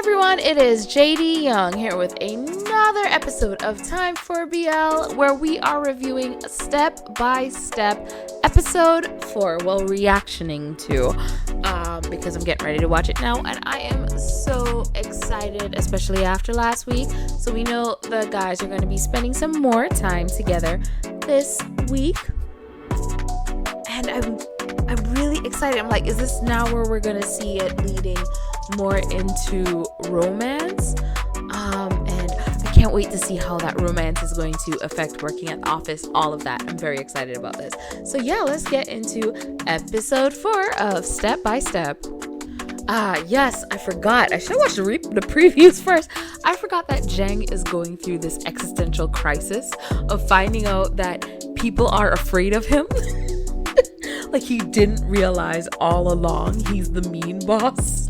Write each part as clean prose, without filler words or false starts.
everyone, it is JD Young here with another episode of Time for BL, where we are reviewing step by step episode 4, reactioning to, because I'm getting ready to watch it now, and I am so excited, especially after last week. So we know the guys are going to be spending some more time together this week, and I'm really excited. I'm like, is this now where we're going to see it leading more into romance? And I can't wait to see how that romance is going to affect working at the office, all of that. I'm very excited about this. So yeah, let's get into episode 4 of Step by Step. Yes, I forgot. I should have watched the previews first. I forgot that Jeng is going through this existential crisis of finding out that people are afraid of him. Like, he didn't realize all along he's the mean boss.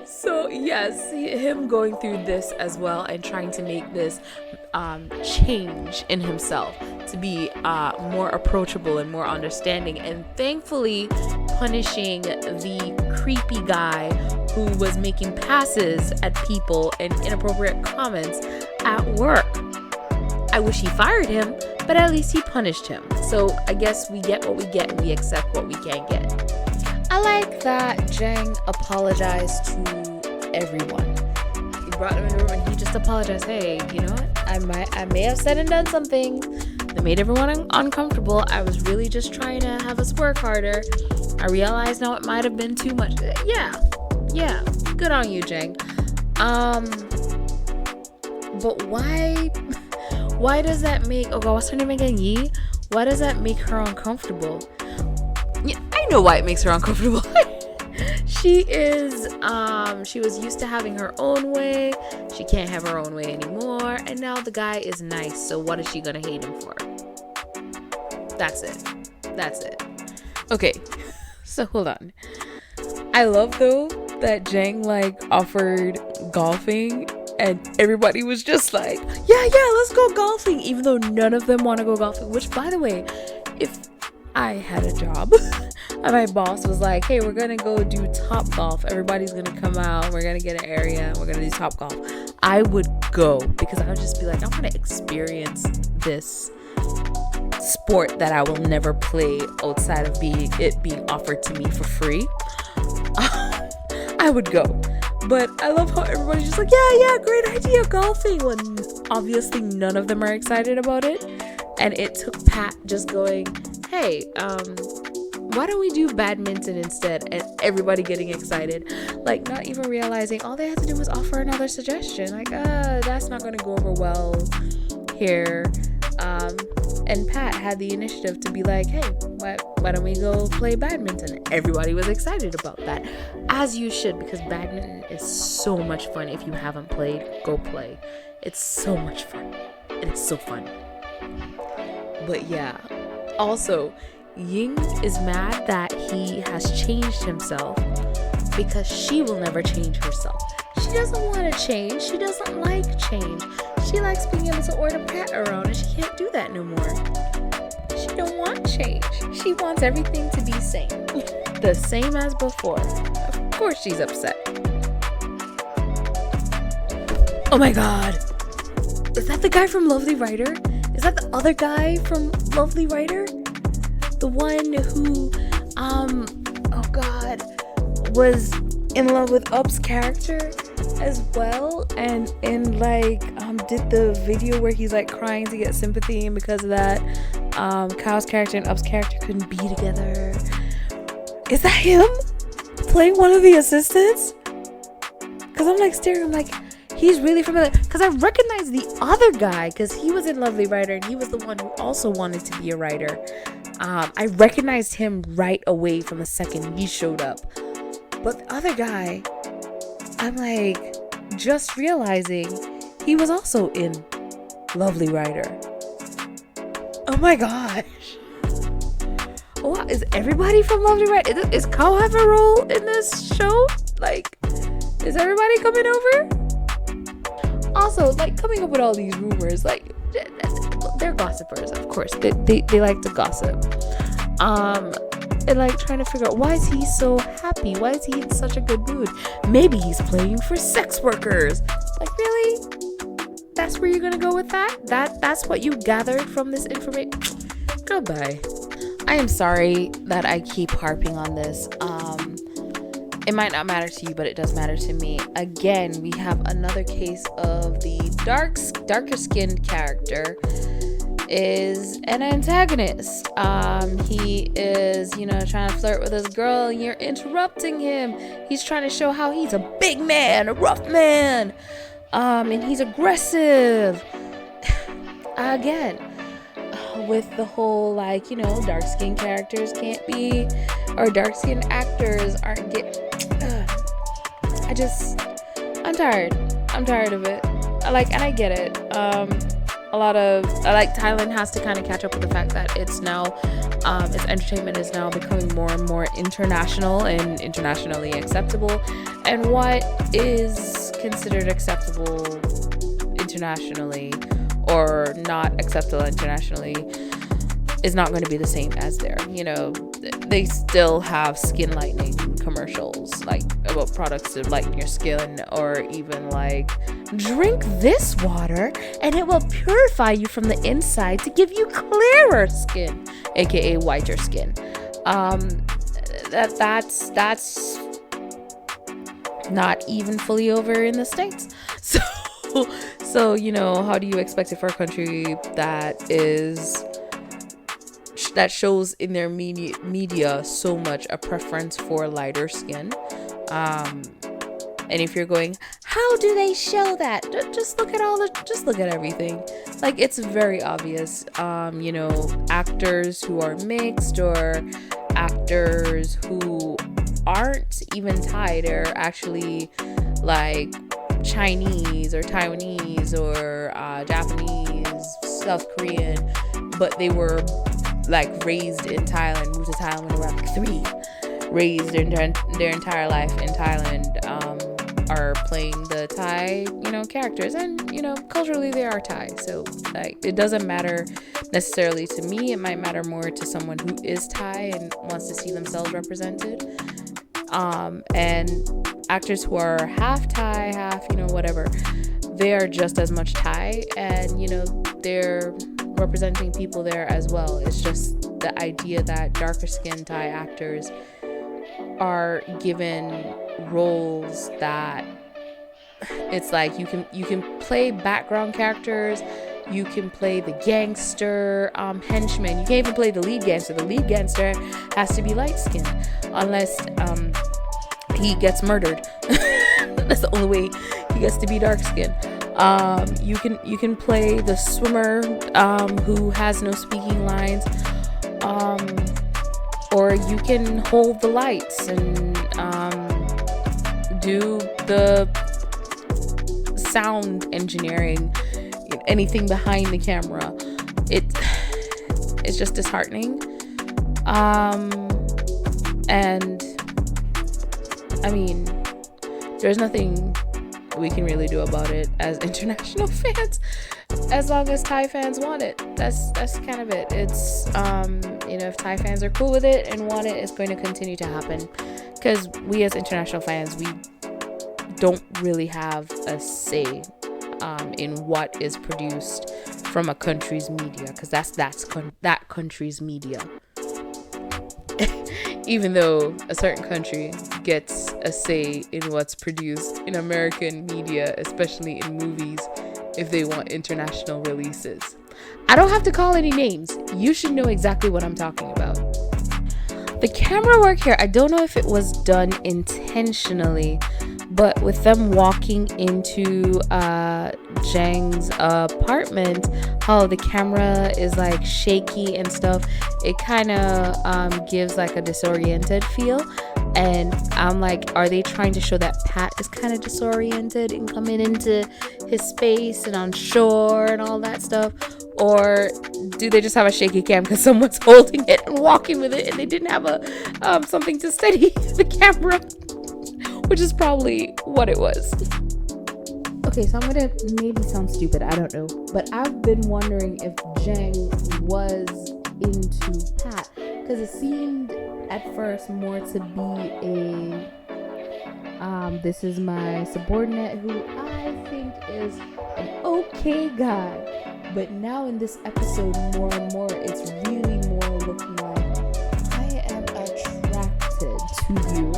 So yes, him going through this as well and trying to make this change in himself to be more approachable and more understanding, and thankfully punishing the creepy guy who was making passes at people and inappropriate comments at work. I wish he fired him, but at least he punished him. So I guess we get what we get and we accept what we can't get. I like that Jeng apologized to everyone. He brought him in the room and he just apologized. Hey, you know what? I may have said and done something that made everyone uncomfortable. I was really just trying to have us work harder. I realize now it might have been too much. Yeah. Good on you, Jeng. But why does that make, oh god, what's her name again? Yi? Why does that make her uncomfortable? Yeah, I know why it makes her uncomfortable. She was used to having her own way. She can't have her own way anymore. And now the guy is nice. So what is she gonna hate him for? That's it. Okay, so hold on. I love though that Jeng offered golfing. And everybody was just like, yeah, let's go golfing. Even though none of them want to go golfing. Which, by the way, if I had a job and my boss was like, hey, we're going to go do Top Golf. Everybody's going to come out. We're going to get an area. And we're going to do Top Golf. I would go because I would just be like, I want to experience this sport that I will never play outside of being offered to me for free. I would go. But I love how everybody's just like, yeah, great idea, golfing. When obviously none of them are excited about it. And it took Pat just going, hey, why don't we do badminton instead? And everybody getting excited. Like, not even realizing all they had to do was offer another suggestion. Like, that's not going to go over well here. And Pat had the initiative to be like, hey, why don't we go play badminton? Everybody was excited about that, as you should, because badminton is so much fun. If you haven't played, go play. It's so much fun. And it's so fun. But yeah, also, Ying is mad that he has changed himself because she will never change herself. She doesn't want to change. She doesn't like change. She likes being able to order Pat around, and she can't do that no more. She don't want change. She wants everything to be same. The same as before. Of course she's upset. Oh my god. Is that the guy from Lovely Writer? Is that the other guy from Lovely Writer? The one who, oh god, was in love with Up's character as well, and did the video where he's crying to get sympathy, and because of that, Kyle's character and Up's character couldn't be together. Is that him playing one of the assistants? Because I'm staring, I'm like, he's really familiar, because I recognize the other guy because he was in Lovely Writer and he was the one who also wanted to be a writer. I recognized him right away from the second he showed up. But the other guy, I'm just realizing he was also in Lovely Writer. Oh my gosh. What, is everybody from Lovely Writer? Is Kyle have a role in this show? Is everybody coming over? Also, coming up with all these rumors, they're gossipers, of course. They like to gossip. and like trying to figure out, why is he so happy? Why is he in such a good mood? Maybe he's playing for sex workers. Like, really? That's where you're gonna go with that? That's what you gathered from this information? Goodbye. I am sorry that I keep harping on this. It might not matter to you, but it does matter to me. Again, we have another case of the darker skinned character is an antagonist. He is, trying to flirt with this girl, and you're interrupting him. He's trying to show how he's a big man, a rough man, and he's aggressive. Again, with the whole dark skinned characters can't be, or dark skinned actors aren't I'm tired of it. And I get it. Thailand has to kind of catch up with the fact that it's now, its entertainment is now becoming more and more international and internationally acceptable. And what is considered acceptable internationally or not acceptable internationally is not going to be the same as there. They still have skin lightening commercials, about products to lighten your skin, or even drink this water and it will purify you from the inside to give you clearer skin, aka whiter skin. That's not even fully over in the States. So how do you expect it for a country that shows in their media so much a preference for lighter skin? And if you're going, how do they show that? Just look at everything. It's very obvious. Actors who are mixed, or actors who aren't even Thai, they're actually Chinese or Taiwanese or Japanese, South Korean, but they were raised in Thailand, moved to Thailand when they were 3, raised their entire life in Thailand, are playing the Thai, characters, and culturally they are Thai. So it doesn't matter necessarily to me. It might matter more to someone who is Thai and wants to see themselves represented. And actors who are half Thai, half whatever, they are just as much Thai, and they're representing people there as well. It's just the idea that darker skinned Thai actors are given roles that it's you can play background characters, you can play the gangster henchman, you can't even play the lead gangster. The lead gangster has to be light skinned unless he gets murdered. That's the only way he gets to be dark skinned. You can play the swimmer who has no speaking lines, or you can hold the lights and do the sound engineering, anything behind the camera. It's just disheartening. And I mean, there's nothing we can really do about it as international fans, as long as Thai fans want it. That's kind of it. It's if Thai fans are cool with it and want it, it's going to continue to happen, because we as international fans, we don't really have a say in what is produced from a country's media, because that country's media. Even though a certain country gets a say in what's produced in American media, especially in movies, if they want international releases. I don't have to call any names. You should know exactly what I'm talking about. The camera work here, I don't know if it was done intentionally, but with them walking into Jeng's apartment, how the camera is shaky and stuff, it kind of gives a disoriented feel. And I'm are they trying to show that Pat is kind of disoriented and coming into his space and unsure and all that stuff? Or do they just have a shaky cam because someone's holding it and walking with it and they didn't have something to steady the camera? Which is probably what it was. Okay, so I'm gonna maybe sound stupid, I don't know, but I've been wondering if Jeng was into Pat, because it seemed at first more to be this is my subordinate who I think is an okay guy. But now in this episode, more and more, it's really more looking like I am attracted to you,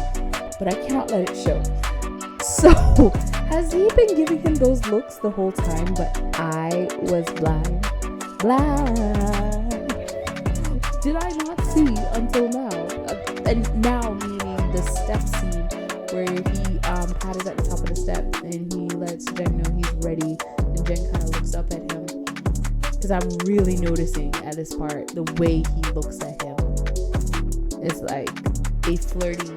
but I cannot let it show. So, has he been giving him those looks the whole time, but I was blind? Did I not see until now? And now meaning the step scene where he Pat is at the top of the steps and he lets Jeng know he's ready, and Jeng kind of looks up at him, because I'm really noticing at this part the way he looks at him. It's like a flirty,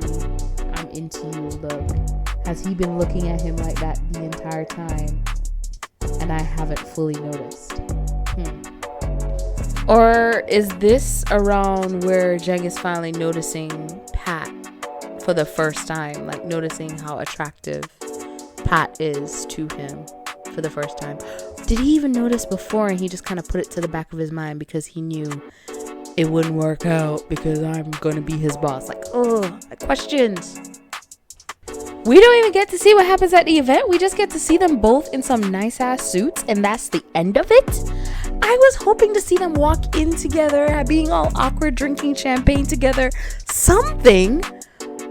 I'm into you look. Has he been looking at him like that the entire time and I haven't fully noticed? Or is this around where Jeng is finally noticing Pat for the first time? Like noticing how attractive Pat is to him for the first time. Did he even notice before and he just kind of put it to the back of his mind because he knew it wouldn't work out because I'm going to be his boss? Like, questions. We don't even get to see what happens at the event. We just get to see them both in some nice ass suits, and that's the end of it. I was hoping to see them walk in together, being all awkward, drinking champagne together. Something.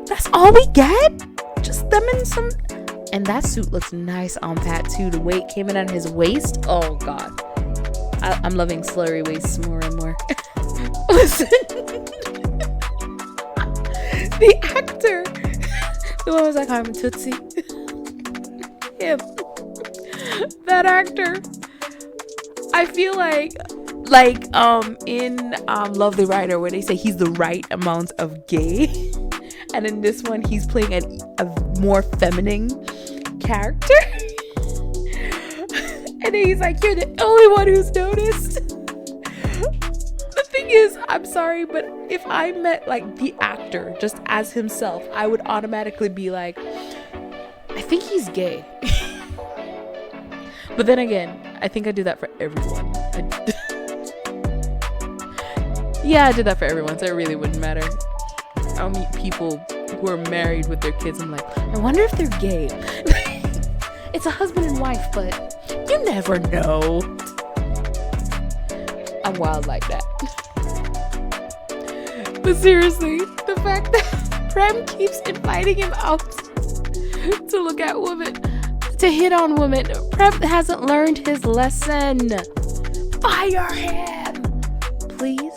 That's all we get. Just them in some. And that suit looks nice on Pat too. The way it came in on his waist. Oh God. I'm loving slurry waists more and more. Listen. The actor. The one was like, I'm Tootsie. Him. That actor. I feel like in Lovely Writer, where they say he's the right amount of gay, and in this one he's playing a more feminine character. And then he's like, you're the only one who's noticed. The thing is, I'm sorry, but if I met like the actor just as himself, I would automatically be like, I think he's gay. But then again, I think I do that for everyone. Yeah, I did that for everyone, so it really wouldn't matter. I'll meet people who are married with their kids. I'm like, I wonder if they're gay. It's a husband and wife, but you never know. I'm wild like that. But seriously, the fact that Prem keeps inviting him out to look at women, to hit on women. Prem hasn't learned his lesson. Fire him, please.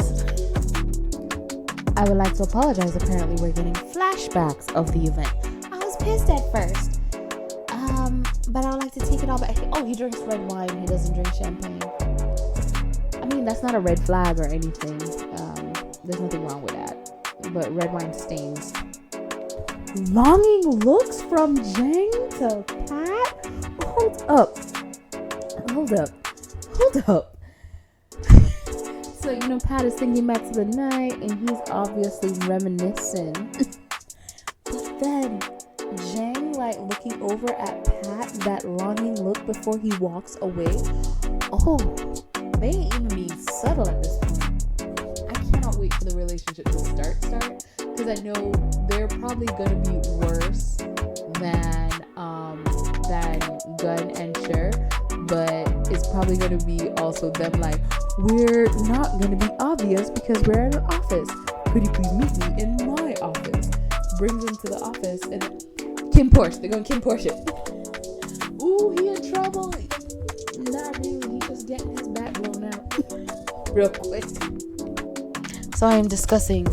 I would like to apologize. Apparently, we're getting flashbacks of the event. I was pissed at first, but I would like to take it all back. Oh, he drinks red wine. He doesn't drink champagne. I mean, that's not a red flag or anything. There's nothing wrong with that. But red wine stains. Longing looks from Jeng to Pat? Hold up. So, Pat is thinking back to the night, and he's obviously reminiscing. But then, Jeng, looking over at Pat, that longing look before he walks away. Oh, they ain't even being subtle at this point. I cannot wait for the relationship to start, because I know they're probably going to be worse than Gun and Cher, but it's probably going to be also them we're not going to be obvious because we're at an office. Could you please meet me in my office? Brings him to the office, and Kim Porsche. They're going to Kim Porsche it. Ooh, he in trouble. Not really. He's just getting his back blown out real quick. So I am discussing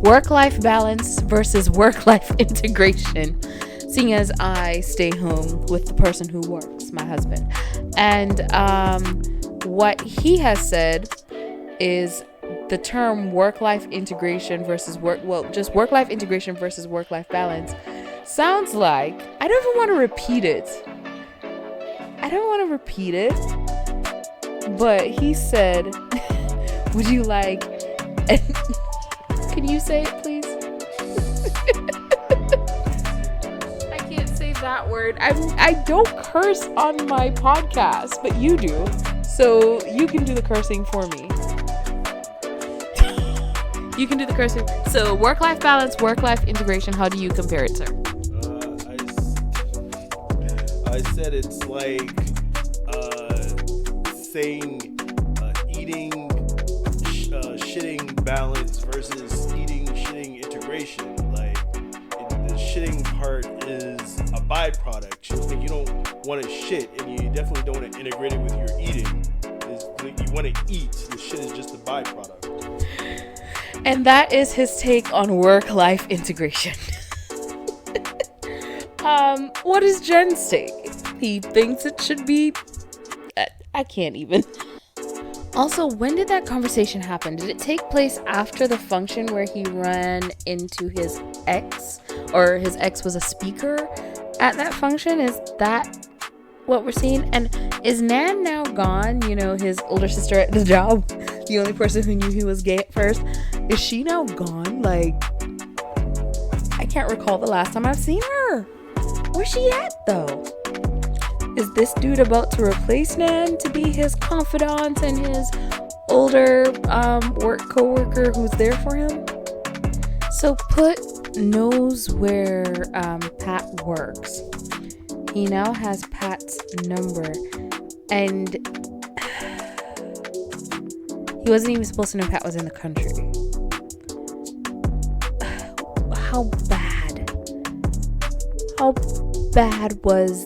work-life balance versus work-life integration, seeing as I stay home with the person who works, my husband. And what he has said is the term work-life integration versus work-life integration versus work-life balance sounds like, I don't even want to repeat it, but he said, would you like, can you say it, please? I can't say that word. I don't curse on my podcast, but you do. So you can do the cursing for me. You can do the cursive. So work-life balance, work-life integration. How do you compare it, sir? I said it's like saying eating, shitting balance versus eating, shitting integration. Like the shitting part is a byproduct. Like you don't want to shit, and you definitely don't want to integrate it with your eating. You want to eat. The shit is just a byproduct. And that is his take on work-life integration. What is Jen's take? He thinks it should be... I can't even. Also, when did that conversation happen? Did it take place after the function where he ran into his ex? Or his ex was a speaker at that function? Is that what we're seeing? And is Nan now gone? You know, his older sister at the job, the only person who knew he was gay at first. Is she now gone? Like, I can't recall the last time I've seen her. Where's she at though? Is this dude about to replace Nan to be his confidant and his older work co-worker who's there for him? So Put knows where Pat works. He now has Pat's number, and he wasn't even supposed to know Pat was in the country. How bad was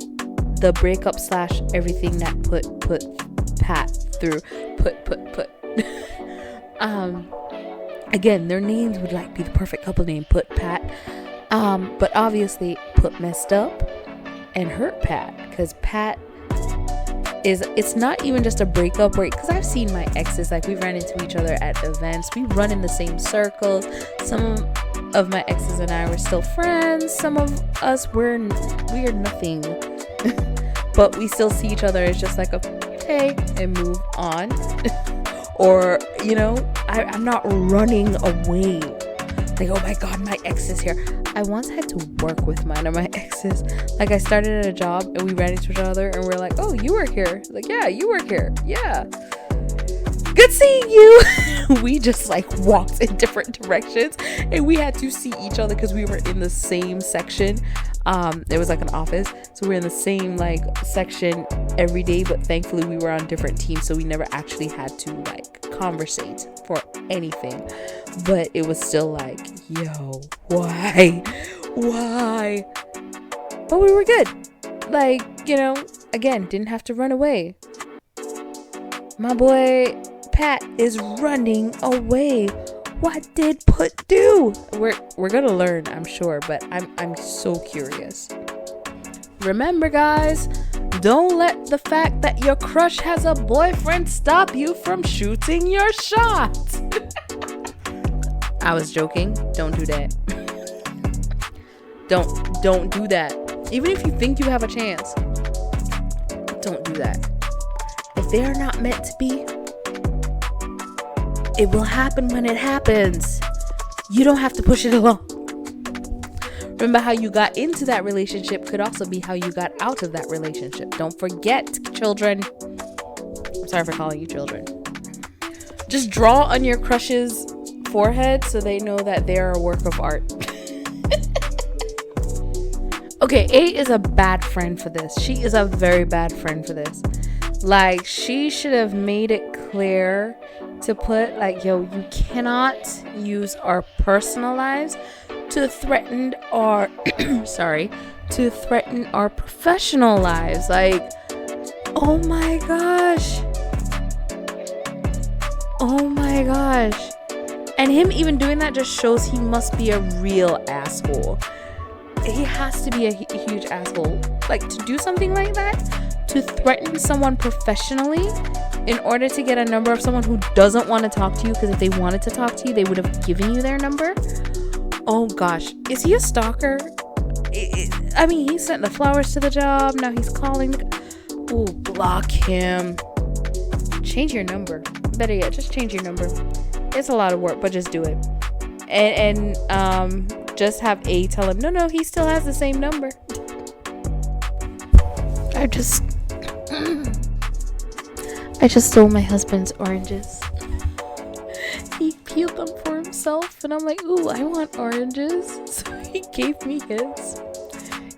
the breakup / everything that put Pat through? Put. Again, their names would like be the perfect couple name, Put Pat. But obviously Put messed up and hurt Pat, because Pat it's not even just a breakup rate, because I've seen my exes, like we ran into each other at events, we run in the same circles. Some of my exes and I were still friends, some of us we are nothing. But we still see each other as just like a hey and move on. Or, you know, I'm not running away. Like, oh my God, my ex is here. I once had to work with mine of my exes. Like, I started at a job and we ran into each other and we're like, oh, you work here? Like, yeah, you work here. Yeah. Good seeing you. We just like walked in different directions and we had to see each other because we were in the same section. It was like an office, so we're in the same like section every day, but thankfully we were on different teams, so we never actually had to like conversate for anything. But it was still like, yo, why? But we were good. Like, you know, again, didn't have to run away. My boy Pat is running away. What did Put do? We're gonna learn, I'm sure, but I'm so curious. Remember, guys, don't let the fact that your crush has a boyfriend stop you from shooting your shot. I was joking. Don't do that. Don't do that. Even if you think you have a chance, don't do that. If they are not meant to be, it will happen when it happens. You don't have to push it along. Remember, how you got into that relationship could also be how you got out of that relationship. Don't forget, children. I'm sorry for calling you children. Just draw on your crush's forehead so they know that they're a work of art. Okay, A is a bad friend for this. She is a very bad friend for this. Like, she should have made it clear to Put, like, yo, you cannot use our personal lives to threaten our professional lives. Like, oh my gosh. And him even doing that just shows he must be a real asshole. He has to be a huge asshole. Like, to do something like that, to threaten someone professionally in order to get a number of someone who doesn't want to talk to you, because if they wanted to talk to you, they would have given you their number. Oh gosh, is he a stalker? I mean, he sent the flowers to the job, now he's calling. Oh, block him. Change your number. Better yet, just change your number. It's a lot of work, but just do it. And just have A tell him, no, he still has the same number. I just stole my husband's oranges. He peeled them for me. himself, and I'm like, ooh, I want oranges. So he gave me his.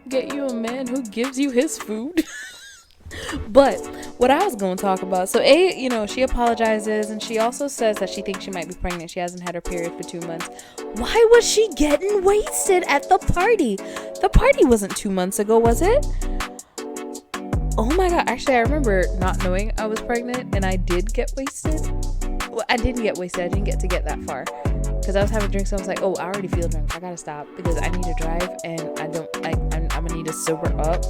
Get you a man who gives you his food. But what I was going to talk about, so she apologizes, and she also says that she thinks she might be pregnant. She hasn't had her period for 2 months. Why was she getting wasted at the party? The party wasn't 2 months ago, was it? Oh my god, actually I remember not knowing I was pregnant, and I did get wasted. Well, I didn't get wasted. I didn't get that far because I was having drinks, so I was like, oh, I already feel drunk. I gotta stop because I need to drive, and I'm gonna need to sober up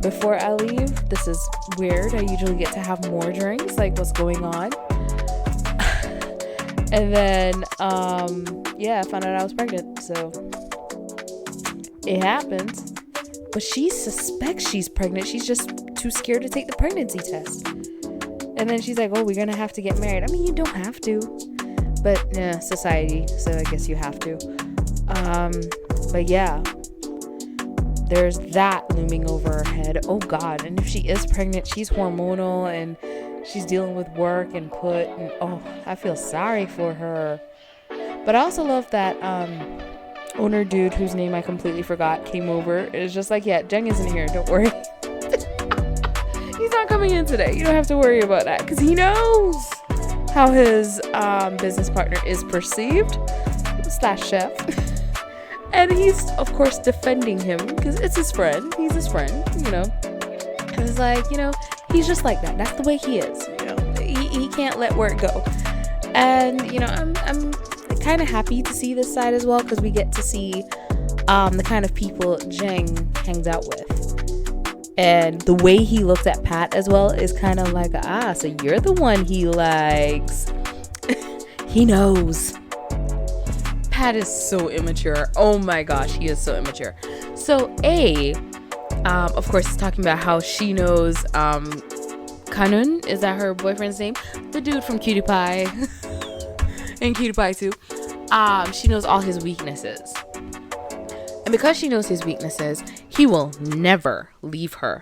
before I leave. This is weird. I usually get to have more drinks. Like, what's going on? And then I found out I was pregnant, so it happens. But she suspects she's pregnant. She's just too scared to take the pregnancy test. And then she's like, oh, we're gonna have to get married. I mean, you don't have to, but yeah, society, so I guess you have to. But yeah, there's that looming over her head. Oh god. And if she is pregnant, she's hormonal and she's dealing with work and I feel sorry for her. But I also love that owner dude whose name I completely forgot came over. It's just like, yeah, Jeng isn't here, don't worry. He's not coming in today. You don't have to worry about that because he knows how his business partner is perceived / chef. And he's, of course, defending him because it's his friend. He's his friend, And it's like, he's just like that. That's the way he is. He can't let work go. And, I'm kind of happy to see this side as well because we get to see the kind of people Jeng hangs out with. And the way he looks at Pat as well is kind of like, so you're the one he likes. He knows. Pat is so immature. Oh my gosh, he is so immature. So of course, he's talking about how she knows Kanun, is that her boyfriend's name? The dude from Cutie Pie and Cutie Pie 2. She knows all his weaknesses. And because she knows his weaknesses, he will never leave her.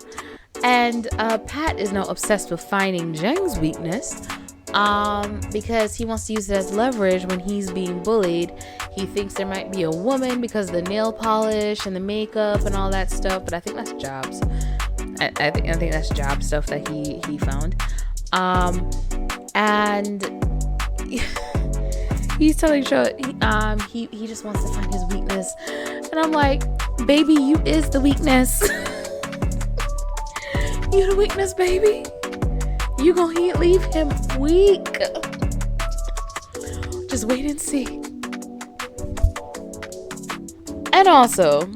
And Pat is now obsessed with finding Jeng's weakness because he wants to use it as leverage when he's being bullied. He thinks there might be a woman because of the nail polish and the makeup and all that stuff, but I think that's jobs. I think that's job stuff that he found. And he's telling Cho he just wants to find his weakness, and I'm like, baby, you is the weakness. You the weakness, baby. You gonna leave him weak. Just wait and see. And also,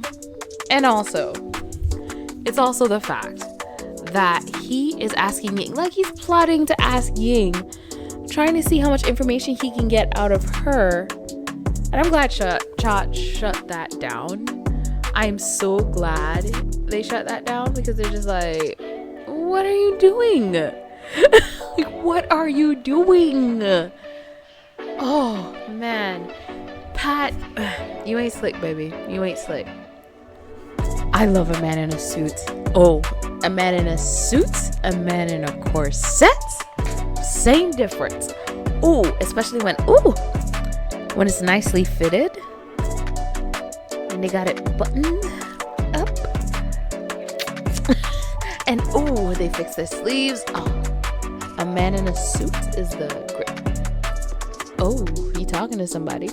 it's also the fact that he is asking Ying, like he's plotting to ask Ying, trying to see how much information he can get out of her. And I'm glad Chot shut that down. I'm so glad they shut that down because they're just like, what are you doing? Like, what are you doing? Oh man, Pat, you ain't slick, baby. You ain't slick. I love a man in a suit. Oh, a man in a suit, a man in a corset. Same difference. Oh, especially when it's nicely fitted and they got it buttoned up. And they fix their sleeves. A man in a suit is the grip. Oh, he talking to somebody.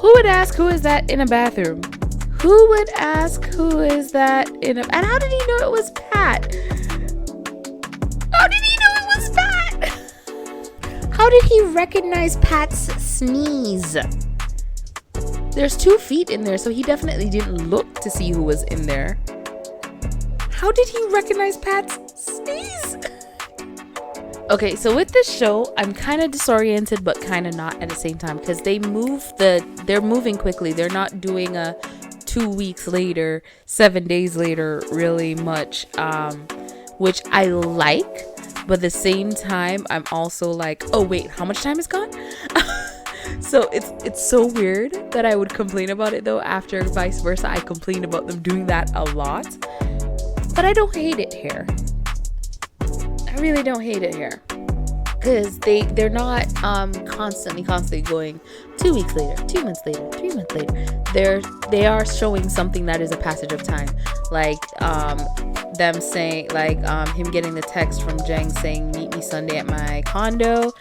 Who would ask who is that in a bathroom? Who would ask who is that in a... And how did he know it was Pat? How did he know it was Pat? How did he recognize Pat's sneeze? There's 2 feet in there, so he definitely didn't look to see who was in there. How did he recognize Pat's sneeze? Okay, so with this show, I'm kind of disoriented, but kind of not at the same time because they're moving quickly. They're not doing a 2 weeks later, 7 days later, really much, which I like. But at the same time, I'm also like, oh wait, how much time has gone? So it's so weird that I would complain about it though. After vice versa, I complain about them doing that a lot. But I don't hate it here. I really don't hate it here. because they're not constantly going 2 weeks later, 2 months later, 3 months later. They are showing something that is a passage of time, like them saying, like him getting the text from Jengs saying meet me Sunday at my condo,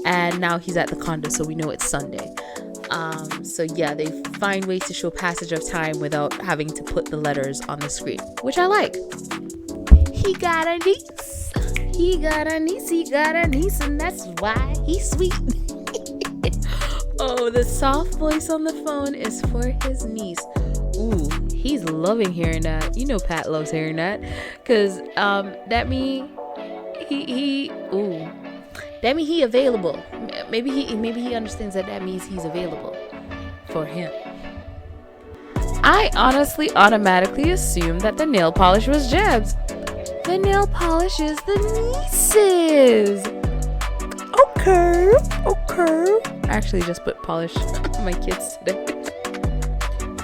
and now he's at the condo, so we know it's Sunday. So yeah, they find ways to show passage of time without having to put the letters on the screen, which I like. He got a niece, and that's why he's sweet. Oh, the soft voice on the phone is for his niece. Ooh, he's loving hearing that. You know Pat loves hearing that, because that mean he available. Maybe he understands that means he's available for him. I honestly automatically assumed that the nail polish was Jeb's. The nail polish is the niece's. Okay. I actually just put polish on my kids today.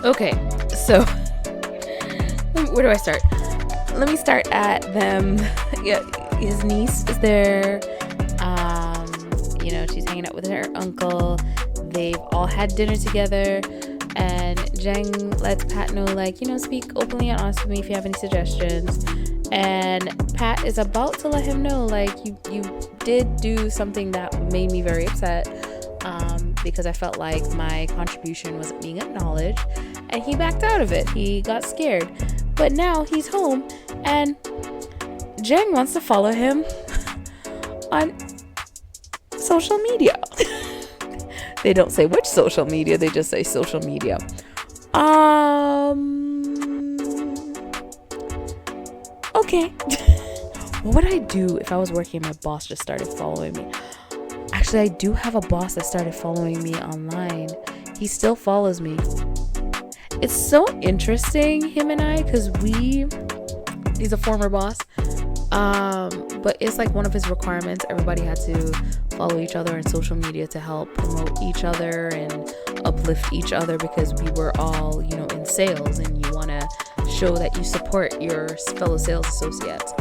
Okay, so where do I start? Let me start at them. Yeah, his niece is there. She's hanging out with her uncle. They've all had dinner together, and Jeng lets Pat know, like, speak openly and honestly with me if you have any suggestions. And Pat is about to let him know, like, you did do something that made me very upset, because I felt like my contribution wasn't being acknowledged, and he backed out of it. He got scared, but now he's home, and Jeng wants to follow him on social media. They don't say which social media, they just say social media. Okay. What would I do if I was working and my boss just started following me? Actually, I do have a boss that started following me online. He still follows me. It's so interesting, him and I, because he's a former boss. But it's like one of his requirements. Everybody had to follow each other on social media to help promote each other and uplift each other, because we were all, in sales, and you want to show that you support your fellow sales associates,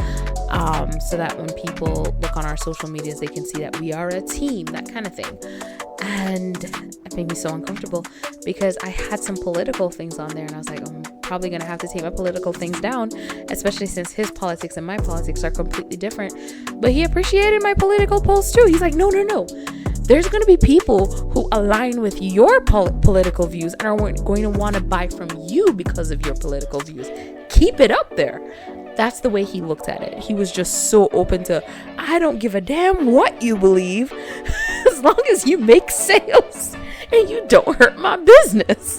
so that when people look on our social medias, they can see that we are a team, that kind of thing. And it made me so uncomfortable, because I had some political things on there, and I was like, I'm probably gonna have to take my political things down, especially since his politics and my politics are completely different. But he appreciated my political posts too. He's like, no, there's going to be people who align with your political views and are going to want to buy from you because of your political views. Keep it up there. That's the way he looked at it. He was just so open to, I don't give a damn what you believe, as long as you make sales and you don't hurt my business.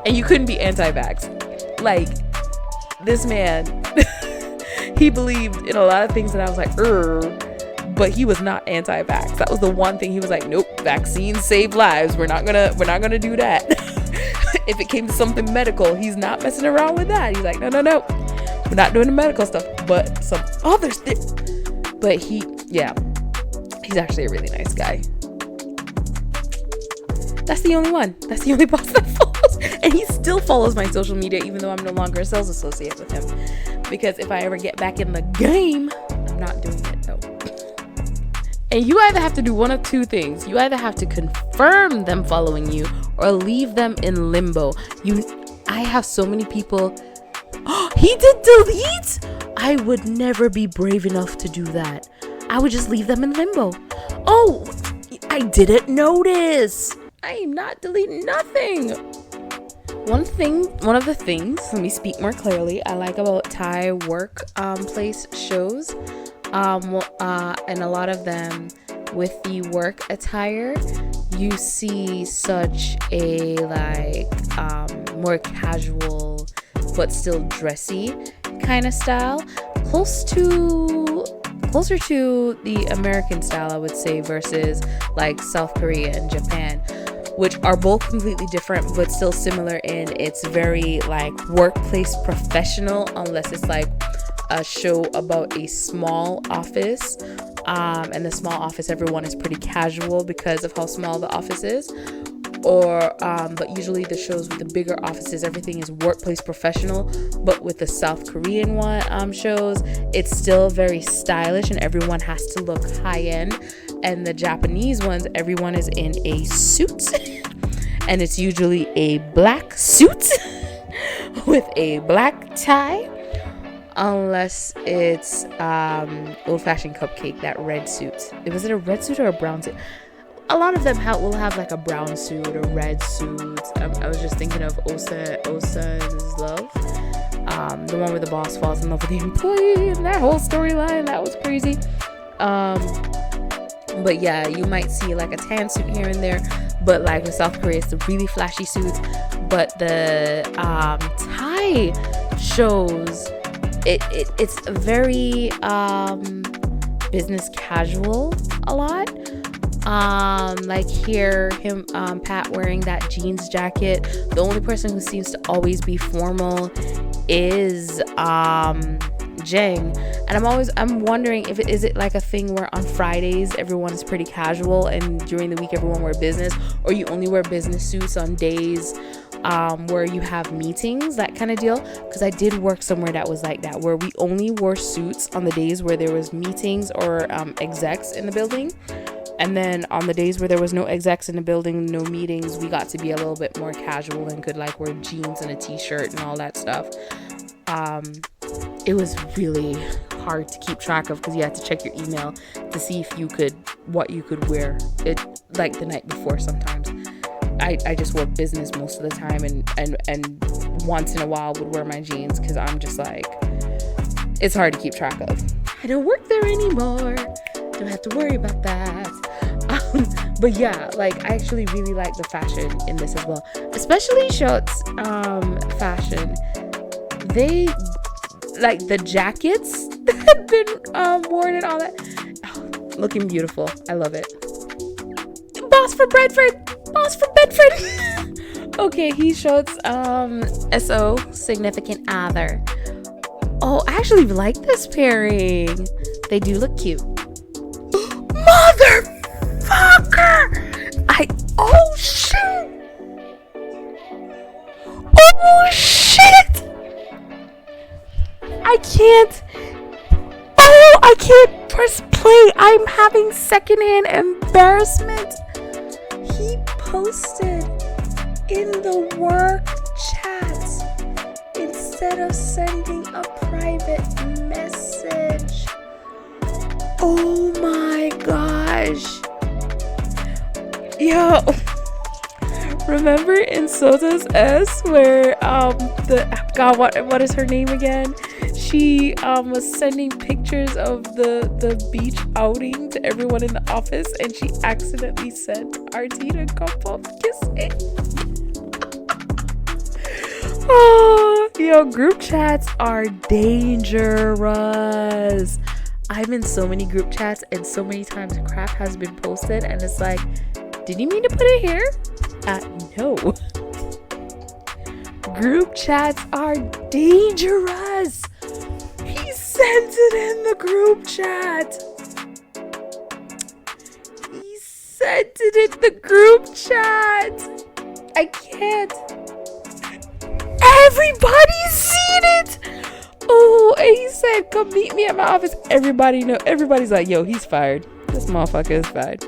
And you couldn't be anti-vax. Like, this man, he believed in a lot of things that I was like, but he was not anti-vax. That was the one thing he was like, nope, vaccines save lives. We're not gonna do that. If it came to something medical, he's not messing around with that. He's like, no, we're not doing the medical stuff, but some other stuff. But he's actually a really nice guy. That's the only one. That's the only boss that follows. And he still follows my social media, even though I'm no longer a sales associate with him. Because if I ever get back in the game, I'm not doing it though. And you either have to do one of two things. You either have to confirm them following you or leave them in limbo. I have so many people. Oh, he did delete? I would never be brave enough to do that. I would just leave them in limbo. Oh, I didn't notice. I am not deleting nothing. One of the things, let me speak more clearly, I like about Thai workplace shows, and a lot of them with the work attire, you see such a more casual but still dressy kind of style, closer to the American style, I would say, versus like South Korea and Japan, which are both completely different but still similar in it's very like workplace professional, unless it's like a show about a small office, and the small office, everyone is pretty casual because of how small the office is. but usually the shows with the bigger offices, everything is workplace professional. But with the South Korean shows, it's still very stylish and everyone has to look high end. And the Japanese ones, everyone is in a suit and it's usually a black suit with a black tie, unless it's old-fashioned cupcake, that red suit. Was it a red suit or a brown suit? A lot of them will have like a brown suit or red suit. I was just thinking of Osa's Love, the one where the boss falls in love with the employee, and that whole storyline, that was crazy. But yeah, you might see like a tan suit here and there, but like with South Korea, it's the really flashy suits. But the Thai shows, it's very business casual a lot. Like here, Pat wearing that jeans jacket. The only person who seems to always be formal is Jeng. And I'm wondering if is it like a thing where on Fridays everyone is pretty casual and during the week everyone wear business, or you only wear business suits on days where you have meetings, that kind of deal. Because I did work somewhere that was like that, where we only wore suits on the days where there was meetings or execs in the building. And then on the days where there was no execs in the building, no meetings, we got to be a little bit more casual and could like wear jeans and a t-shirt and all that stuff. It was really hard to keep track of because you had to check your email to see if what you could wear it like the night before. Sometimes I just wore business most of the time, and once in a while would wear my jeans because I'm just like, it's hard to keep track of. I don't work there anymore, don't have to worry about that. But yeah, like I actually really like the fashion in this as well, especially shorts fashion. They like the jackets that have been worn and all that, looking beautiful. I love it. Boss for Bedford. Okay, he showed SO, significant other. Oh, I actually like this pairing. They do look cute. Motherfucker! Oh shit! I can't press play. I'm having secondhand embarrassment. He posted in the work chat instead of sending a private message. Oh my gosh. Yo, remember in Sota's S where what is her name again? She was sending pictures of the beach outing to everyone in the office, and she accidentally sent RT to come up kissing. Oh, yo, group chats are dangerous. I'm in so many group chats, and so many times crap has been posted, and it's like, did you mean to put it here? No. Group chats are dangerous. He sent it in the group chat. I can't. Everybody's seen it. Oh, and he said, come meet me at my office. Everybody's like, yo, he's fired. This motherfucker is fired.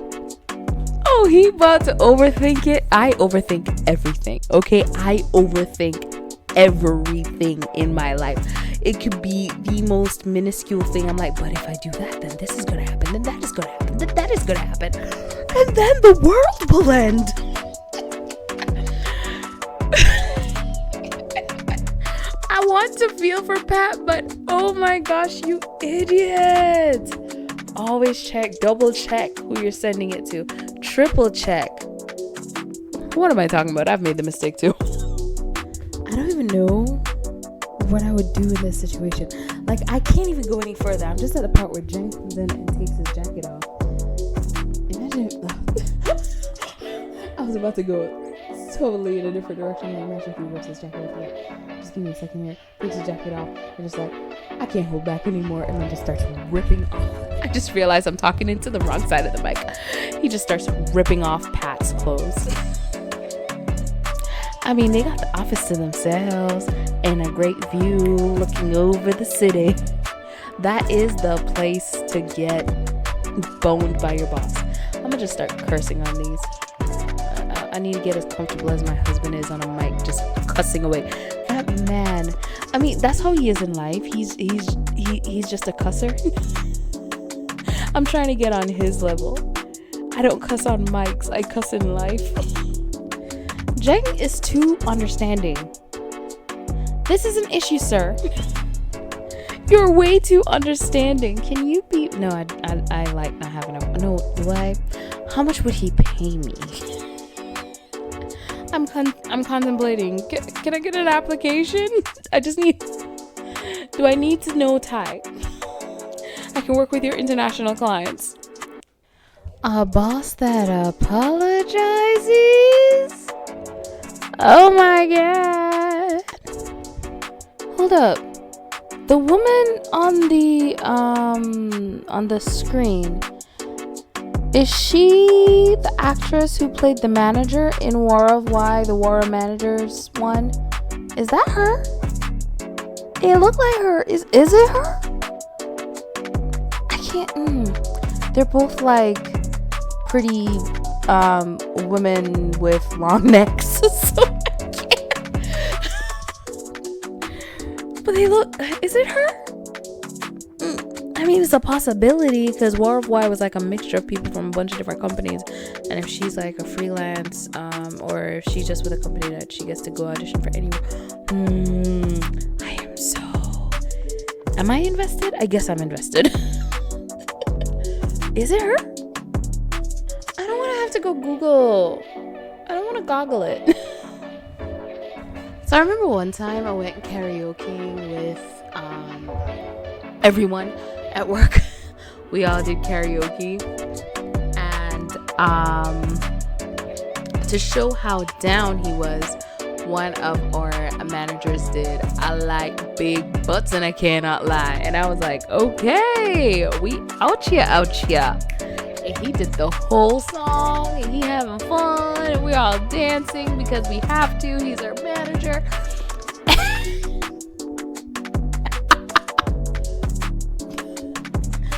Oh, he about to overthink it. I overthink everything. Okay, I overthink everything in my life. It could be the most minuscule thing. I'm like, but if I do that, then this is gonna happen, then that is gonna happen, then that is gonna happen, and then the world will end. I want to feel for Pat, but oh my gosh, you idiot. Always check, double check who you're sending it to. Triple check. What am I talking about? I've made the mistake too. I don't even know what I would do in this situation. Like, I can't even go any further. I'm just at the part where Jengs comes in and takes his jacket off. Imagine. I was about to go totally in a different direction. Imagine if he rips his jacket off. Like, just give me a second here. Takes his jacket off. And just like, I can't hold back anymore. And then just starts ripping off. I just realized I'm talking into the wrong side of the mic. He just starts ripping off Pat's clothes. I mean, they got the office to themselves and a great view looking over the city. That is the place to get boned by your boss. I'm gonna just start cursing on these. I need to get as comfortable as my husband is on a mic, just cussing away. That man, I mean, that's how he is in life. He's just a cusser. I'm trying to get on his level. I don't cuss on mics, I cuss in life. Jeng is too understanding. This is an issue, sir. You're way too understanding. Can you be? No, I like not having a. No, do I? How much would he pay me? I'm contemplating. Can I get an application? I just need. Do I need to know Thai? I can work with your international clients. A boss that apologizes? Oh my god. Hold up. The woman on the screen, is she the actress who played the manager in War of Why, the War of Managers one? Is that her? It looked like her. Is it her? I can't. They're both like pretty women with long necks. So I can't. But they look. Is it her? I mean, it's a possibility because War of Why was like a mixture of people from a bunch of different companies, and if she's like a freelance, or if she's just with a company that she gets to go audition for anywhere. I am so. Am I invested? I guess I'm invested. Is it her? I don't want to have to go Google. I don't want to goggle it. So I remember one time I went karaoke with everyone at work. We all did karaoke, and to show how down he was, one of our managers did "I like big butts and I cannot lie," and I was like, okay, we out here. And he did the whole song, and he having fun, and we all dancing because we have to. He's our manager.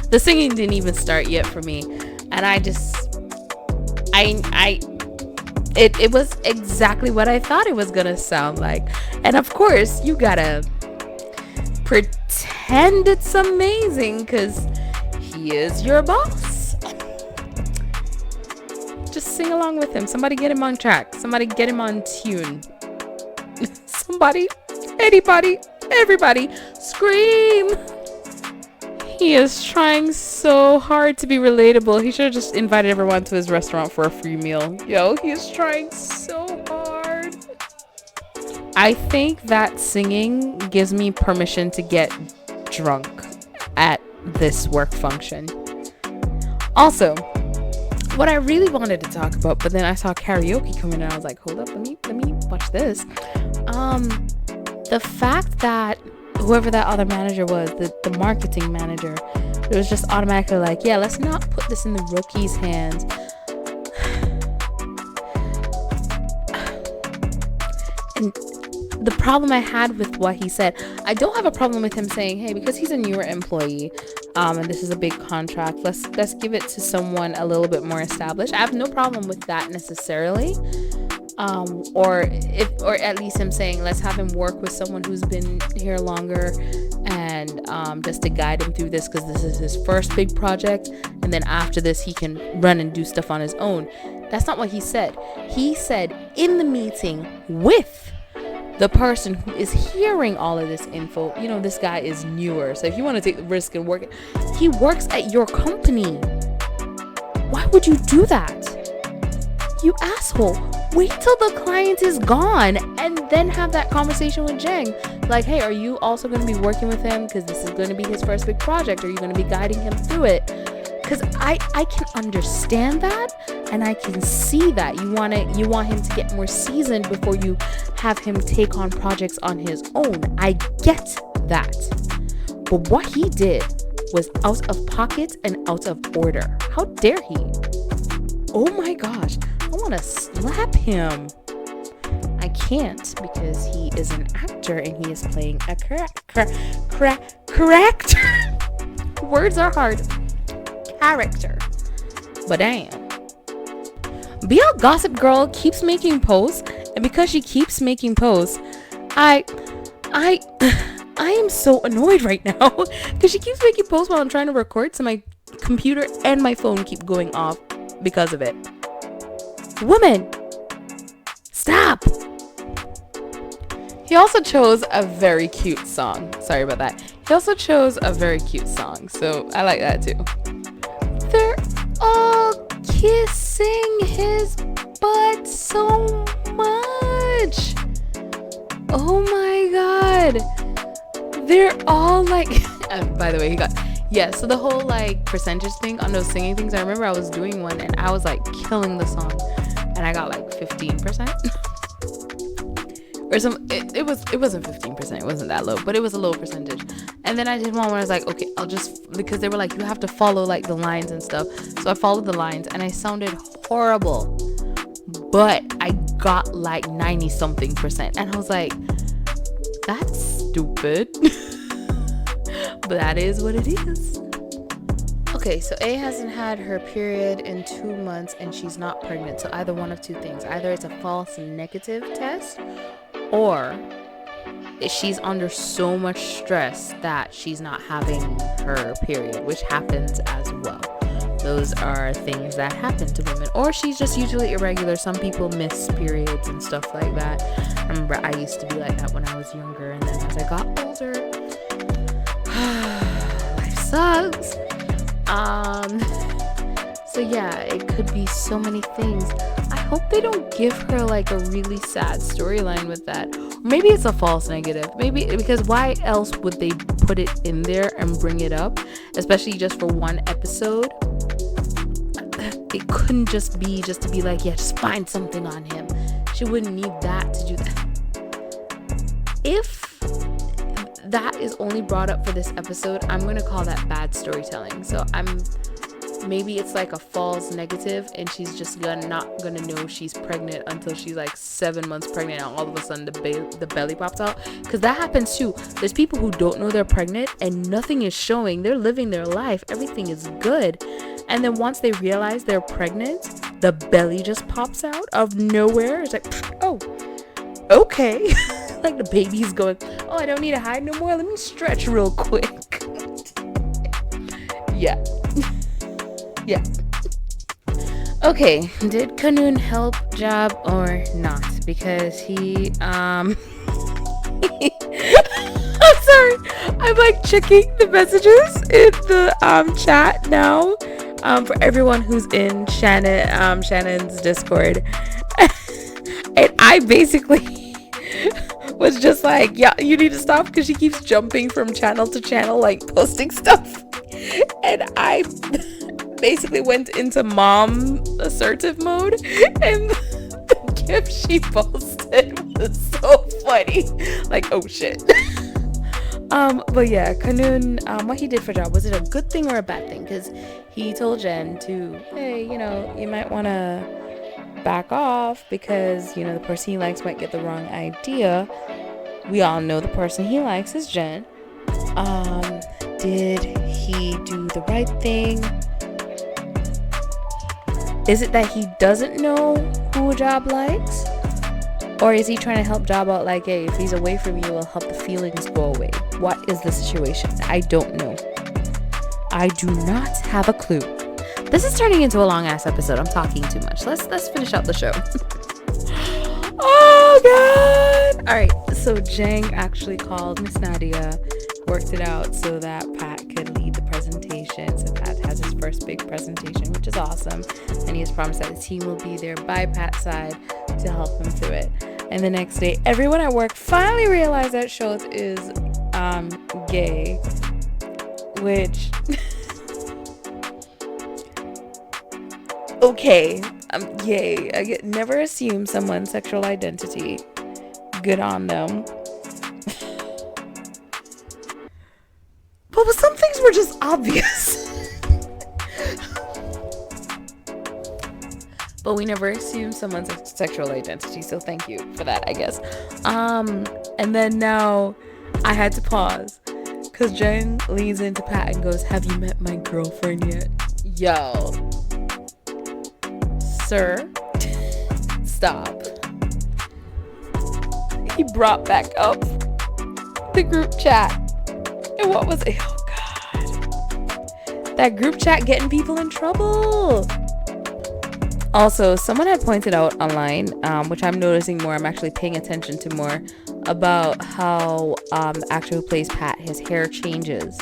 The singing didn't even start yet for me, and it was exactly what I thought it was gonna sound like. And of course, you gotta pretend it's amazing because he is your boss. Just sing along with him. Somebody get him on track. Somebody get him on tune. Somebody, anybody, everybody, scream. He is trying so hard to be relatable. He should have just invited everyone to his restaurant for a free meal. Yo, he is trying so hard. I think that singing gives me permission to get drunk at this work function. Also, what I really wanted to talk about, but then I saw karaoke coming and I was like, hold up, let me watch this. The fact that whoever that other manager was, the marketing manager, it was just automatically like, yeah, let's not put this in the rookie's hands. And the problem I had with what he said, I don't have a problem with him saying, hey, because he's a newer employee, and this is a big contract, let's give it to someone a little bit more established. I have no problem with that necessarily. Or at least him saying, let's have him work with someone who's been here longer, and just to guide him through this, because this is his first big project, and then after this he can run and do stuff on his own. That's not what he said. He said in the meeting with the person who is hearing all of this info, you know, this guy is newer, so if you want to take the risk and work, he works at your company. Why would you do that? You asshole. Wait till the client is gone and then have that conversation with Jeng. Like, hey, are you also going to be working with him? Because this is going to be his first big project. Are you going to be guiding him through it? Because I can understand that, and I can see that. You want him to get more seasoned before you have him take on projects on his own. I get that. But what he did was out of pocket and out of order. How dare he? Oh my gosh. I want to slap him. I I can't because he is an actor and he is playing a correct words are hard character. But damn, BL Gossip Girl keeps making posts, and because she keeps making posts, I am so annoyed right now because she keeps making posts while I'm trying to record, so my computer and my phone keep going off because of it. Woman, stop. He also chose a very cute song. Sorry about that. He also chose a very cute song, so I like that too. They're all kissing his butt so much. Oh my god. They're all like, and by the way, so the whole like percentage thing on those singing things, I remember I was doing one and I was like killing the song and I got like 15%. Or it wasn't 15%, it wasn't that low, but it was a low percentage. And then I did one where I was like, okay, because they were like, you have to follow like the lines and stuff. So I followed the lines and I sounded horrible, but I got like 90 something percent. And I was like, that's stupid. But that is what it is. Okay, so A hasn't had her period in 2 months and she's not pregnant. So either one of two things. Either it's a false negative test, or she's under so much stress that she's not having her period, which happens as well. Those are things that happen to women. Or she's just usually irregular. Some people miss periods and stuff like that. I remember I used to be like that when I was younger, and then as I got older, life sucks. So yeah, it could be so many things. I hope they don't give her like a really sad storyline with that. Maybe it's a false negative. Maybe because why else would they put it in there and bring it up, especially just for one episode? It couldn't just to be like, yeah, just find something on him. She wouldn't need that to do that. If that is only brought up for this episode, I'm gonna call that bad storytelling. So maybe it's like a false negative and she's just not gonna know she's pregnant until she's like 7 months pregnant and all of a sudden the belly pops out, because that happens too. There's people who don't know they're pregnant and nothing is showing. They're living their life, everything is good, and then once they realize they're pregnant, the belly just pops out of nowhere. It's like, oh, okay. Like the baby's going, oh, I don't need to hide no more, let me stretch real quick. Yeah. Okay, did Kanoon help Job or not? Because he I'm sorry, I'm like checking the messages in the chat now, for everyone who's in Shannon's Discord. And I basically was just like, yeah, you need to stop, because she keeps jumping from channel to channel, like posting stuff. And I basically went into mom assertive mode, and the gift she posted was so funny. Like, oh shit. But yeah, Kanoon, what he did for Job, was it a good thing or a bad thing? Because he told Jen to, hey, you might want to back off, because the person he likes might get the wrong idea. We all know the person he likes is Jen. Did he do the right thing? Is it that he doesn't know who Job likes? Or is he trying to help Job out, like, hey, if he's away from you, it'll help the feelings go away? What is the situation? I don't know. I do not have a clue. This is turning into a long ass episode. I'm talking too much. Let's finish out the show. Oh god! Alright, so Jeng actually called Miss Nadia, worked it out so that Pat could lead the presentation. So Pat has his first big presentation, which is awesome, and he has promised that the team will be there by Pat's side to help him through it. And the next day, everyone at work finally realized that Schultz is gay, which okay, yay. Never assume someone's sexual identity. Good on them. But some things were just obvious. but we never assume someone's sexual identity, so thank you for that, I guess. And then now I had to pause because Jeng leans into Pat and goes, "Have you met my girlfriend yet?" Yo, sir, stop. He brought back up the group chat. And what was it? Oh God, that group chat getting people in trouble. Also, someone had pointed out online, which I'm noticing more, I'm actually paying attention to more, about how the actor who plays Pat, his hair changes.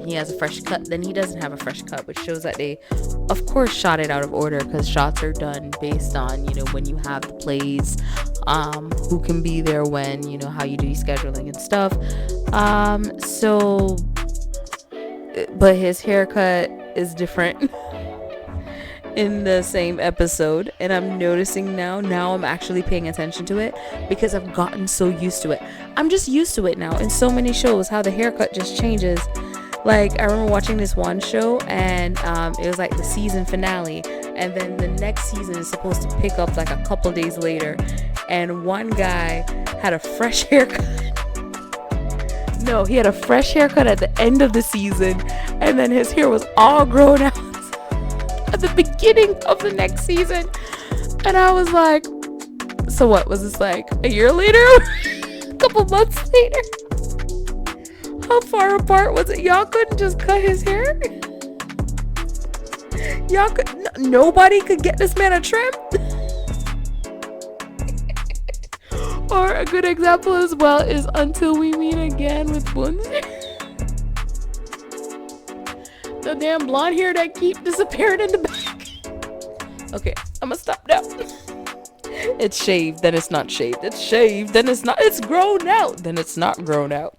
He has a fresh cut, then he doesn't have a fresh cut, which shows that they, of course, shot it out of order, because shots are done based on, you know, when you have the plays, who can be there when, you know, how you do scheduling and stuff. But his haircut is different in the same episode, and I'm noticing now I'm actually paying attention to it because I've gotten so used to it. I'm just used to it now in so many shows, how the haircut just changes. Like, I remember watching this one show, and it was like the season finale, and then the next season is supposed to pick up like a couple days later, and one guy had a fresh haircut. No, he had a fresh haircut at the end of the season, and then his hair was all grown out at the beginning of the next season. And I was like, so what was this, like a year later? A couple months later? How far apart was it? Y'all couldn't just cut his hair? Y'all could, nobody could get this man a trim? Or a good example as well is Until We Meet Again with Bunzi. The damn blonde hair that keep disappearing in the back. Okay, I'm gonna stop now. It's shaved, then it's not shaved. It's shaved, then it's not. It's grown out, then it's not grown out.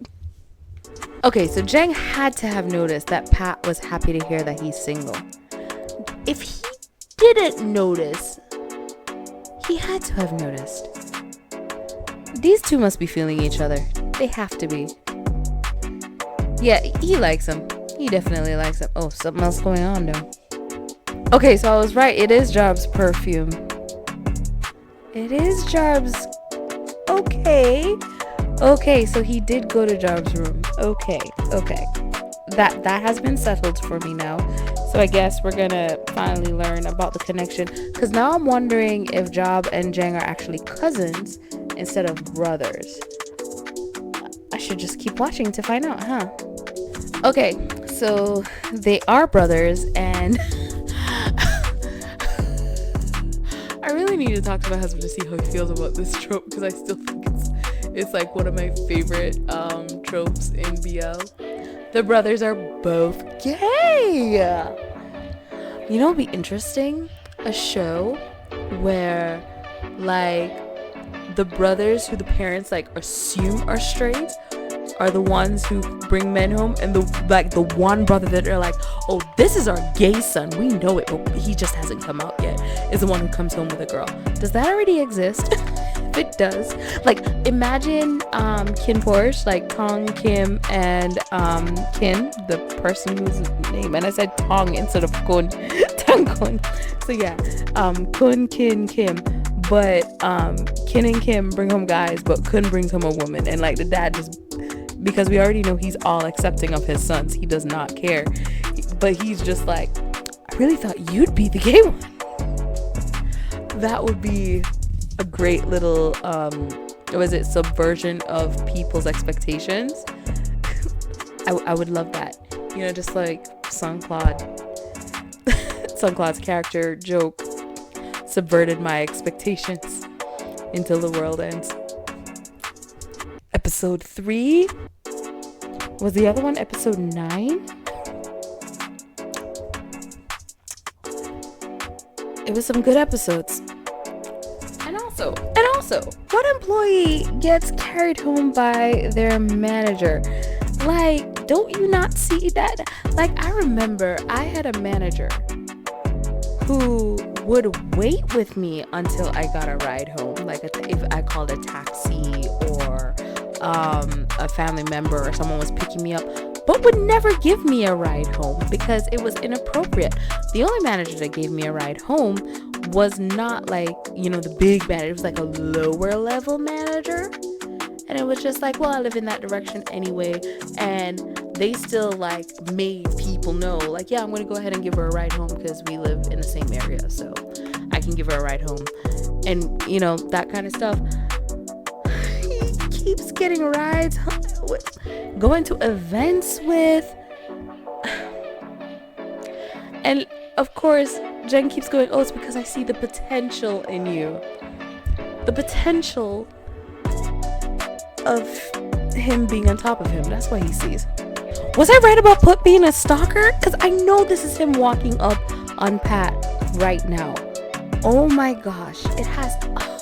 Okay, so Jeng had to have noticed that Pat was happy to hear that he's single. If he didn't notice, he had to have noticed. These two must be feeling each other. They have to be. Yeah, he likes him. He definitely likes him. Oh, something else going on though. Okay, so I was right. It is Jarb's perfume. It is Jarb's. Okay, so he did go to Jarb's room. Okay. That has been settled for me now. So I guess we're gonna finally learn about the connection. Because now I'm wondering if Jarb and Jeng are actually cousins instead of brothers. I should just keep watching to find out, huh? Okay, so they are brothers, and I really need to talk to my husband to see how he feels about this trope, because I still think it's like one of my favorite tropes in BL. The brothers are both gay. You know, it'd be interesting, a show where like the brothers who the parents like assume are straight are the ones who bring men home, and the one brother that are like, oh, this is our gay son, we know it, but he just hasn't come out yet, is the one who comes home with a girl. Does that already exist? If it does, like, imagine Kin Porsche, like Tong, Kim, and Kin, the person whose name, and I said Tong instead of Kun. Tong Kun. So yeah, Kun, Kin, Kim. But Kin and Kim bring home guys, but Kun brings home a woman, and like the dad just, because we already know he's all accepting of his sons, he does not care, but he's just like, I really thought you'd be the gay one. That would be a great little subversion of people's expectations. I would love that, you know, just like Claude's character joke subverted my expectations until the world ends. Episode 3 was the other one. Episode 9. It was some good episodes. And also, what employee gets carried home by their manager? Like, don't you not see that? Like, I remember I had a manager who would wait with me until I got a ride home. Like, if I called a taxi or a family member or someone was picking me up, but would never give me a ride home because it was inappropriate. The only manager that gave me a ride home was not like, you know, the big manager. It was like a lower level manager. And it was just like, well, I live in that direction anyway. And they still like made people know, like, yeah, I'm going to go ahead and give her a ride home because we live in the same area. So I can give her a ride home. And, you know, that kind of stuff. He keeps getting rides, going to events with. And of course, Jen keeps going, oh, it's because I see the potential in you. The potential of him being on top of him. That's what he sees. Was I right about Put being a stalker? Because I know this is him walking up on Pat right now. Oh my gosh. It has... Oh.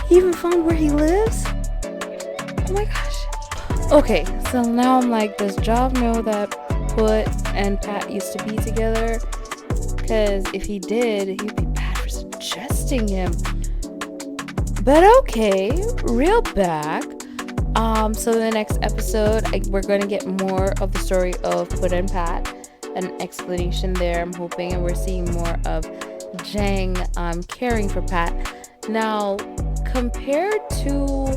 He even found where he lives? Oh my gosh. Okay, so now I'm like, does Jav know that Put and Pat used to be together? Because if he did, he'd be bad for suggesting him. But okay, reel back. So the next episode, we're going to get more of the story of Put and Pat. An explanation there, I'm hoping. And we're seeing more of Jeng caring for Pat. Now, compared to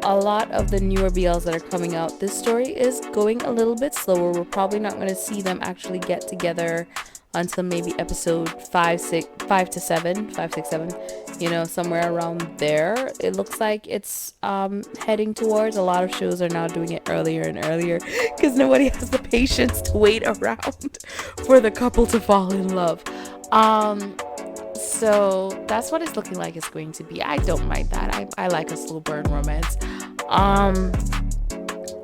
a lot of the newer BLs that are coming out, this story is going a little bit slower. We're probably not going to see them actually get together until maybe episode 5, 6, 7, you know, somewhere around there. It looks like it's heading towards. A lot of shows are now doing it earlier and earlier because nobody has the patience to wait around for the couple to fall in love. So that's what it's looking like it's going to be. I don't mind that. I like a slow burn romance.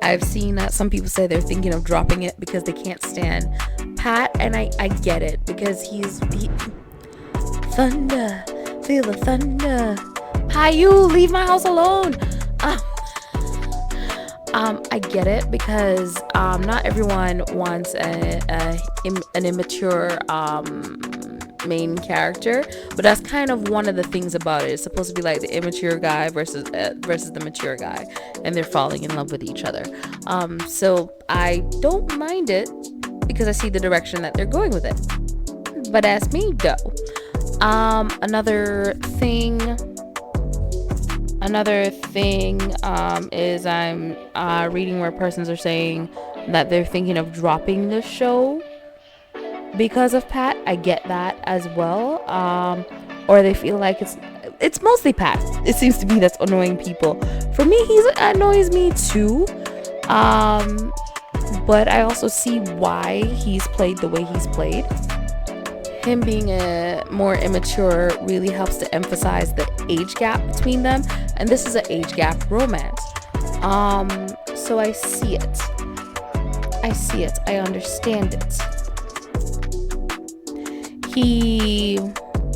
I've seen that some people say they're thinking of dropping it because they can't stand Pat, and I get it, because he thunder, feel the thunder. Hi, you leave my house alone. I get it, because not everyone wants an immature main character, but that's kind of one of the things about it. It's supposed to be like the immature guy versus the mature guy, and they're falling in love with each other. So I don't mind it because I see the direction that they're going with it. But ask me, no. Another thing is I'm reading where persons are saying that they're thinking of dropping the show because of Pat. I get that as well. Or they feel like it's mostly Pat. It seems to be that's annoying people. For me, he annoys me too. But I also see why he's played the way he's played. Him being a more immature really helps to emphasize the age gap between them, and this is an age gap romance. So I see it. I understand it.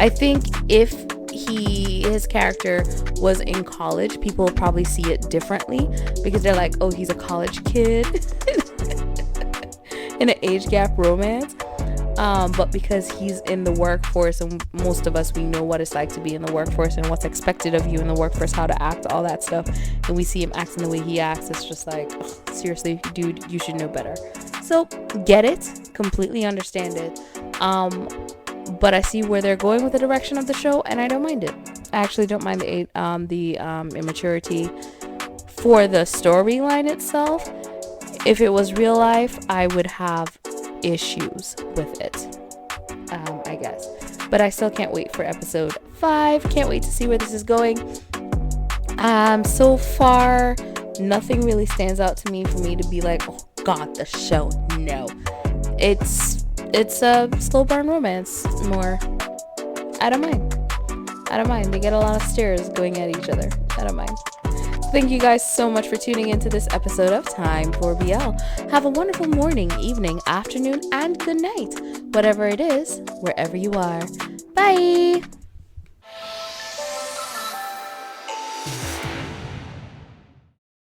I think if his character was in college, people would probably see it differently, because they're like, oh, he's a college kid in an age gap romance. But because he's in the workforce, and most of us, we know what it's like to be in the workforce and what's expected of you in the workforce, how to act, all that stuff, and we see him acting the way he acts, it's just like, seriously, dude, you should know better. So get it, completely understand it. But I see where they're going with the direction of the show, and I don't mind it. I actually don't mind the immaturity for the storyline itself. If it was real life, I would have issues with it, I guess. But I still can't wait for episode 5. Can't wait to see where this is going. So far, nothing really stands out to me for me to be like, oh god, the show. No, it's a slow burn romance more. I don't mind. They get a lot of stares going at each other. I don't mind. Thank you guys so much for tuning into this episode of Time for BL. Have a wonderful morning, evening, afternoon, and good night, whatever it is, wherever you are. Bye!